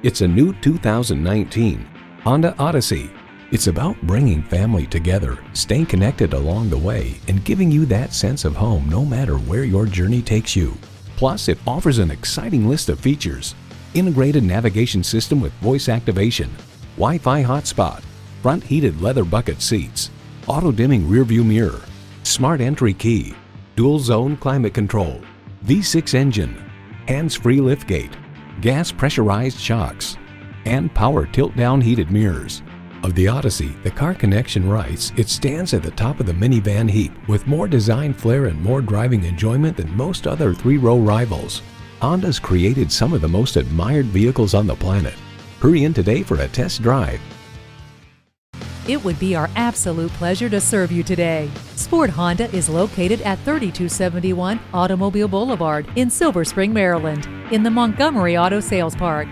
It's a new 2019 Honda Odyssey. It's about bringing family together, staying connected along the way, and giving you that sense of home no matter where your journey takes you. Plus, it offers an exciting list of features: integrated navigation system with voice activation, Wi-Fi hotspot, front heated leather bucket seats, auto-dimming rearview mirror, smart entry key, dual zone climate control, V6 engine, hands-free liftgate, gas pressurized shocks, and power tilt-down heated mirrors. Of the Odyssey, the Car Connection writes, it stands at the top of the minivan heap with more design flair and more driving enjoyment than most other three-row rivals. Honda's created some of the most admired vehicles on the planet. Hurry in today for a test drive. It would be our absolute pleasure to serve you today. Sport Honda is located at 3271 Automobile Boulevard in Silver Spring, Maryland, in the Montgomery Auto Sales Park.